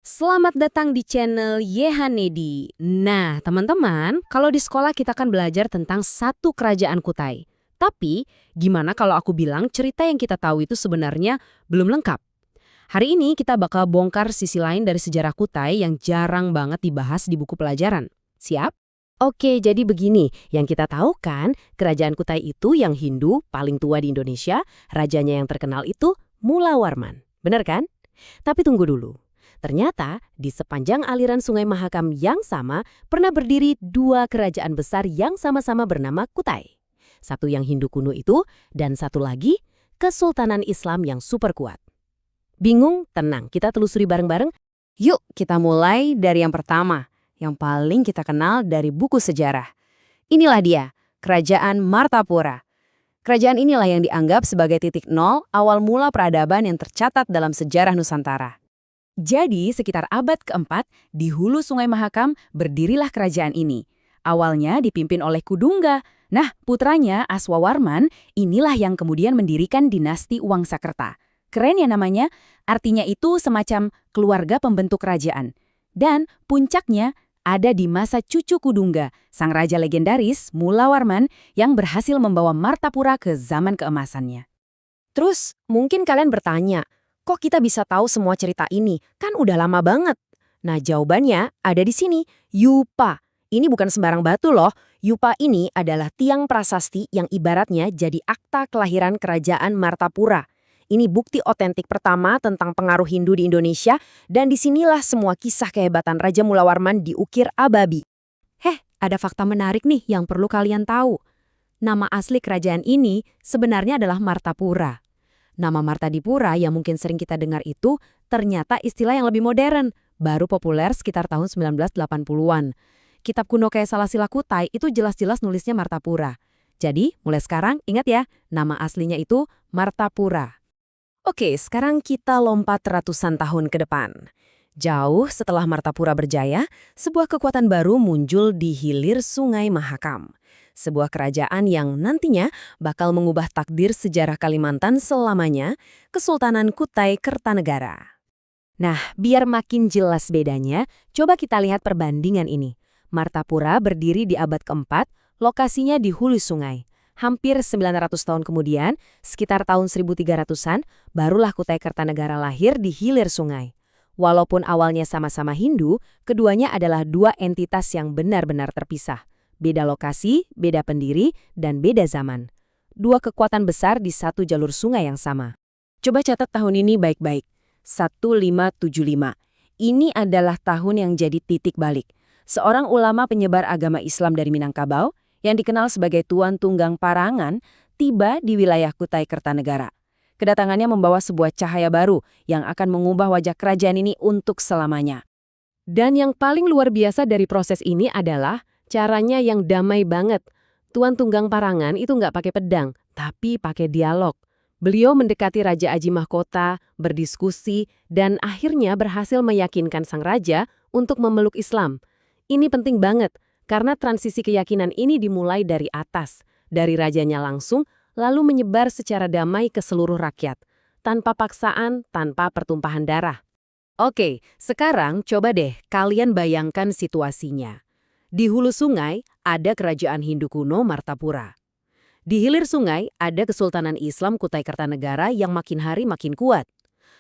Selamat datang di channel Yehanedi. Nah, teman-teman, kalau di sekolah kita kan belajar tentang satu kerajaan Kutai. Tapi, gimana kalau aku bilang cerita yang kita tahu itu sebenarnya belum lengkap? Hari ini kita bakal bongkar sisi lain dari sejarah Kutai yang jarang banget dibahas di buku pelajaran. Siap? Oke, jadi begini, yang kita tahu kan, kerajaan Kutai itu yang Hindu paling tua di Indonesia, rajanya yang terkenal itu Mulawarman. Benar kan? Tapi tunggu dulu. Ternyata, di sepanjang aliran Sungai Mahakam yang sama, pernah berdiri dua kerajaan besar yang sama-sama bernama Kutai. Satu yang Hindu kuno itu, dan satu lagi, Kesultanan Islam yang super kuat. Bingung? Tenang, kita telusuri bareng-bareng. Yuk, kita mulai dari yang pertama, yang paling kita kenal dari buku sejarah. Inilah dia, Kerajaan Martapura. Kerajaan inilah yang dianggap sebagai titik nol awal mula peradaban yang tercatat dalam sejarah Nusantara. Jadi, sekitar abad keempat, di hulu Sungai Mahakam berdirilah kerajaan ini. Awalnya dipimpin oleh Kudungga. Nah, putranya Aswawarman inilah yang kemudian mendirikan dinasti Wangsakerta. Keren ya namanya, artinya itu semacam keluarga pembentuk kerajaan. Dan puncaknya ada di masa cucu Kudungga, sang raja legendaris Mulawarman yang berhasil membawa Martapura ke zaman keemasannya. Terus, mungkin kalian bertanya, kok kita bisa tahu semua cerita ini? Kan udah lama banget. Nah, jawabannya ada di sini, Yupa. Ini bukan sembarang batu loh. Yupa ini adalah tiang prasasti yang ibaratnya jadi akta kelahiran kerajaan Martapura. Ini bukti otentik pertama tentang pengaruh Hindu di Indonesia, dan disinilah semua kisah kehebatan Raja Mulawarman diukir ababi. Ada fakta menarik nih yang perlu kalian tahu. Nama asli kerajaan ini sebenarnya adalah Martapura. Nama Martadipura yang mungkin sering kita dengar itu ternyata istilah yang lebih modern, baru populer sekitar tahun 1980-an. Kitab kuno kayak Salasila Kutai itu jelas-jelas nulisnya Martapura. Jadi, mulai sekarang ingat ya, nama aslinya itu Martapura. Oke, sekarang kita lompat ratusan tahun ke depan. Jauh setelah Martapura berjaya, sebuah kekuatan baru muncul di hilir Sungai Mahakam. Sebuah kerajaan yang nantinya bakal mengubah takdir sejarah Kalimantan selamanya, Kesultanan Kutai Kertanegara. Nah, biar makin jelas bedanya, coba kita lihat perbandingan ini. Martapura berdiri di abad keempat, lokasinya di hulu sungai. Hampir 900 tahun kemudian, sekitar tahun 1300-an, barulah Kutai Kertanegara lahir di hilir sungai. Walaupun awalnya sama-sama Hindu, keduanya adalah dua entitas yang benar-benar terpisah. Beda lokasi, beda pendiri, dan beda zaman. Dua kekuatan besar di satu jalur sungai yang sama. Coba catat tahun ini baik-baik. 1575. Ini adalah tahun yang jadi titik balik. Seorang ulama penyebar agama Islam dari Minangkabau, yang dikenal sebagai Tuan Tunggang Parangan, tiba di wilayah Kutai Kertanegara. Kedatangannya membawa sebuah cahaya baru yang akan mengubah wajah kerajaan ini untuk selamanya. Dan yang paling luar biasa dari proses ini adalah caranya yang damai banget. Tuan Tunggang Parangan itu nggak pakai pedang, tapi pakai dialog. Beliau mendekati Raja Aji Mahkota, berdiskusi, dan akhirnya berhasil meyakinkan sang raja untuk memeluk Islam. Ini penting banget, karena transisi keyakinan ini dimulai dari atas, dari rajanya langsung, lalu menyebar secara damai ke seluruh rakyat, tanpa paksaan, tanpa pertumpahan darah. Oke, sekarang coba deh kalian bayangkan situasinya. Di hulu sungai ada kerajaan Hindu kuno Martapura. Di hilir sungai ada Kesultanan Islam Kutai Kertanegara yang makin hari makin kuat.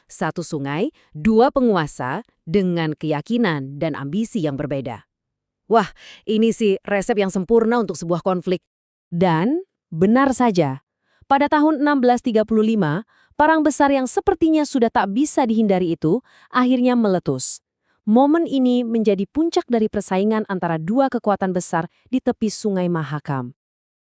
Satu sungai, dua penguasa dengan keyakinan dan ambisi yang berbeda. Wah, ini sih resep yang sempurna untuk sebuah konflik. Dan benar saja, pada tahun 1635, perang besar yang sepertinya sudah tak bisa dihindari itu akhirnya meletus. Momen ini menjadi puncak dari persaingan antara dua kekuatan besar di tepi Sungai Mahakam.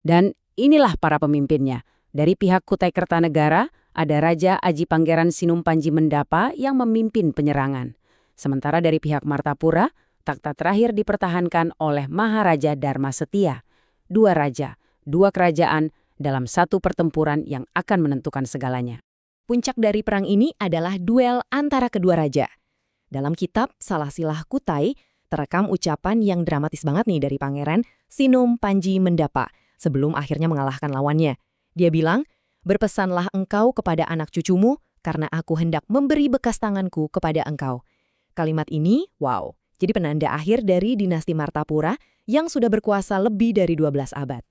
Dan inilah para pemimpinnya. Dari pihak Kutai Kertanegara, ada Raja Aji Pangeran Sinum Panji Mendapa yang memimpin penyerangan. Sementara dari pihak Martapura, takhta terakhir dipertahankan oleh Maharaja Dharma Setia. Dua raja, dua kerajaan dalam satu pertempuran yang akan menentukan segalanya. Puncak dari perang ini adalah duel antara kedua raja. Dalam kitab Salasilah Kutai, terekam ucapan yang dramatis banget nih dari Pangeran Sinum Panji Mendapa sebelum akhirnya mengalahkan lawannya. Dia bilang, "Berpesanlah engkau kepada anak cucumu, karena aku hendak memberi bekas tanganku kepada engkau. Kalimat ini, wow, jadi penanda akhir dari dinasti Martapura yang sudah berkuasa lebih dari 12 abad.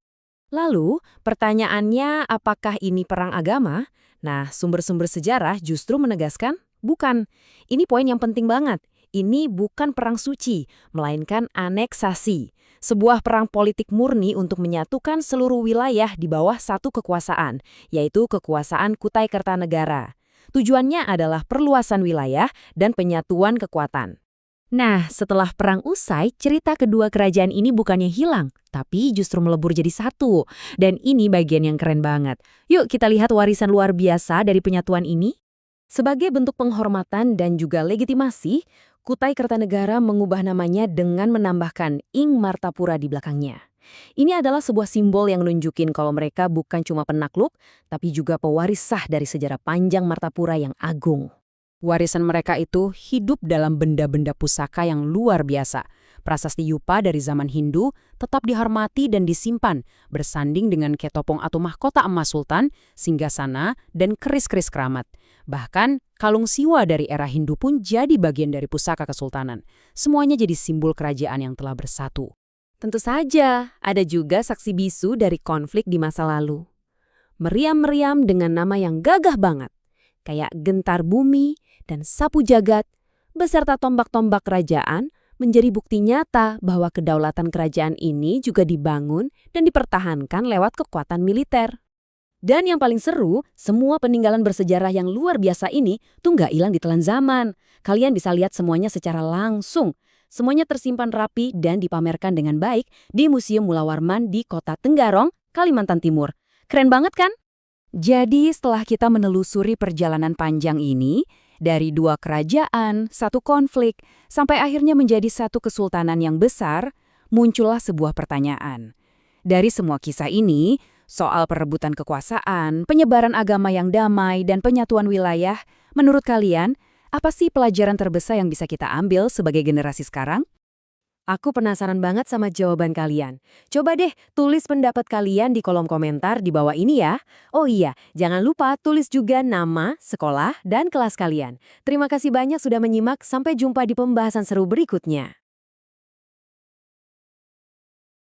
Lalu, pertanyaannya apakah ini perang agama? Nah, sumber-sumber sejarah justru menegaskan, bukan. Ini poin yang penting banget. Ini bukan perang suci, melainkan aneksasi. Sebuah perang politik murni untuk menyatukan seluruh wilayah di bawah satu kekuasaan, yaitu kekuasaan Kutai Kertanegara. Tujuannya adalah perluasan wilayah dan penyatuan kekuatan. Nah, setelah perang usai, cerita kedua kerajaan ini bukannya hilang, tapi justru melebur jadi satu. Dan ini bagian yang keren banget. Yuk kita lihat warisan luar biasa dari penyatuan ini. Sebagai bentuk penghormatan dan juga legitimasi, Kutai Kertanegara mengubah namanya dengan menambahkan Ing Martapura di belakangnya. Ini adalah sebuah simbol yang nunjukin kalau mereka bukan cuma penakluk, tapi juga pewaris sah dari sejarah panjang Martapura yang agung. Warisan mereka itu hidup dalam benda-benda pusaka yang luar biasa. Prasasti Yupa dari zaman Hindu tetap dihormati dan disimpan, bersanding dengan ketopong atau mahkota emas sultan, singgasana, dan keris-keris keramat. Bahkan, kalung siwa dari era Hindu pun jadi bagian dari pusaka kesultanan. Semuanya jadi simbol kerajaan yang telah bersatu. Tentu saja, ada juga saksi bisu dari konflik di masa lalu. Meriam-meriam dengan nama yang gagah banget, kayak Gentar Bumi dan Sapu Jagat, beserta tombak-tombak kerajaan, menjadi bukti nyata bahwa kedaulatan kerajaan ini juga dibangun dan dipertahankan lewat kekuatan militer. Dan yang paling seru, semua peninggalan bersejarah yang luar biasa ini tuh nggak hilang ditelan zaman. Kalian bisa lihat semuanya secara langsung. Semuanya tersimpan rapi dan dipamerkan dengan baik di Museum Mulawarman di Kota Tenggarong, Kalimantan Timur. Keren banget kan? Jadi setelah kita menelusuri perjalanan panjang ini, dari dua kerajaan, satu konflik, sampai akhirnya menjadi satu kesultanan yang besar, muncullah sebuah pertanyaan. Dari semua kisah ini, soal perebutan kekuasaan, penyebaran agama yang damai, dan penyatuan wilayah, menurut kalian, apa sih pelajaran terbesar yang bisa kita ambil sebagai generasi sekarang? Aku penasaran banget sama jawaban kalian. Coba deh tulis pendapat kalian di kolom komentar di bawah ini ya. Oh iya, jangan lupa tulis juga nama, sekolah, dan kelas kalian. Terima kasih banyak sudah menyimak, sampai jumpa di pembahasan seru berikutnya.